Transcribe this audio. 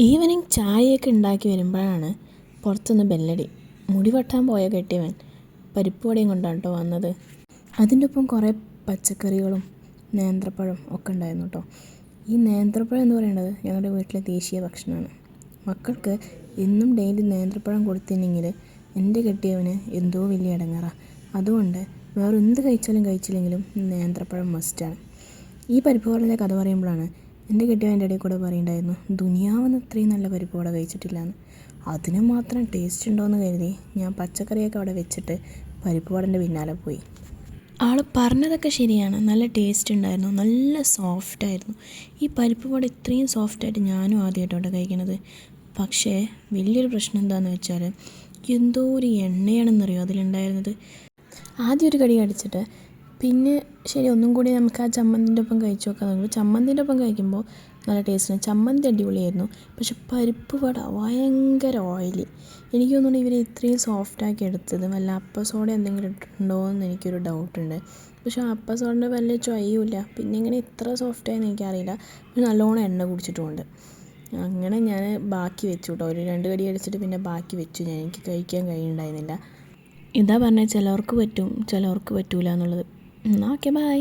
Evening ചായയൊക്കെ ഉണ്ടാക്കി വരുമ്പോഴാണ് പുറത്തുനിന്ന് ബെല്ലടി. മുടി വെട്ടാൻ പോയ കെട്ടിയവൻ പരിപ്പ് വടയും കൊണ്ടാണ് കേട്ടോ വന്നത്. അതിൻ്റെ ഒപ്പം കുറേ പച്ചക്കറികളും നേന്ത്രപ്പഴം ഒക്കെ ഉണ്ടായിരുന്നു കേട്ടോ. ഈ നേന്ത്രപ്പഴം എന്ന് പറയുന്നത് ഞങ്ങളുടെ വീട്ടിലെ ദേശീയ ഭക്ഷണമാണ്. മക്കൾക്ക് എന്നും ഡെയിലി നേന്ത്രപ്പഴം കൊടുത്തില്ലെങ്കിൽ എൻ്റെ കെട്ടിയവന് എന്തോ വലിയ ഇടങ്ങേറാണ്. അതുകൊണ്ട് വേറെ എന്ത് കഴിച്ചില്ലെങ്കിലും നേന്ത്രപ്പഴം മസ്റ്റാണ്. ഈ പരിപ്പ് വടയുടെ കഥ പറയുമ്പോഴാണ് എൻ്റെ കെട്ടിയവൻ്റെ ഇടയിൽ കൂടെ പറയുന്നുണ്ടായിരുന്നു, ദുനിയാവെന്ന് ഇത്രയും നല്ല പരിപ്പ് വട കഴിച്ചിട്ടില്ലാന്ന്. അതിന് മാത്രം ടേസ്റ്റ് ഉണ്ടോയെന്ന് കരുതി ഞാൻ പച്ചക്കറിയൊക്കെ അവിടെ വെച്ചിട്ട് പരിപ്പ് വടൻ്റെ പിന്നാലെ പോയി. ആൾ പറഞ്ഞതൊക്കെ ശരിയാണ്, നല്ല ടേസ്റ്റ് ഉണ്ടായിരുന്നു, നല്ല സോഫ്റ്റായിരുന്നു. ഈ പരിപ്പ് വട ഇത്രയും സോഫ്റ്റായിട്ട് ഞാനും ആദ്യമായിട്ടോടെ കഴിക്കണത്. പക്ഷേ വലിയൊരു പ്രശ്നം എന്താണെന്ന് വെച്ചാൽ എന്തോ ഒരു എണ്ണയാണെന്നറിയോ അതിലുണ്ടായിരുന്നത്. ആദ്യം ഒരു കടി കടിച്ചിട്ട് പിന്നെ ശരി ഒന്നും കൂടി നമുക്ക് ആ ചമ്മന്തിൻ്റെ ഒപ്പം കഴിച്ച് നോക്കാൻ നോക്കുമ്പോൾ ചമ്മന്തിൻ്റെ ഒപ്പം കഴിക്കുമ്പോൾ നല്ല ടേസ്റ്റാണ്. ചമ്മന്തി അടിപൊളിയായിരുന്നു. പക്ഷെ പരിപ്പ് വട ഭയങ്കര ഓയിലി. എനിക്ക് തോന്നുന്നു ഇവർ ഇത്രയും സോഫ്റ്റാക്കി എടുത്തത് വല്ല അപ്പ സോഡ എന്തെങ്കിലും ഇട്ടിട്ടുണ്ടോ എന്ന് എനിക്കൊരു ഡൗട്ടുണ്ട്. പക്ഷെ അപ്പ സോഡൻ്റെ വല്ല ചൊയ്യുമില്ല. പിന്നെ ഇങ്ങനെ ഇത്ര സോഫ്റ്റായെന്ന് എനിക്കറിയില്ല. പക്ഷെ നല്ലോണം എണ്ണ കുടിച്ചിട്ടുമുണ്ട്. അങ്ങനെ ഞാൻ ബാക്കി വെച്ചു കേട്ടോ. ഒരു 2 കടി അടിച്ചിട്ട് പിന്നെ ബാക്കി വെച്ചു. എനിക്ക് കഴിക്കാൻ കഴിയുന്നുണ്ടായിരുന്നില്ല. ഇതാ പറഞ്ഞാൽ ചിലവർക്ക് പറ്റും ചിലവർക്ക് പറ്റൂല എന്നുള്ളത്. എന്നാൽ ഓക്കെ, ബൈ.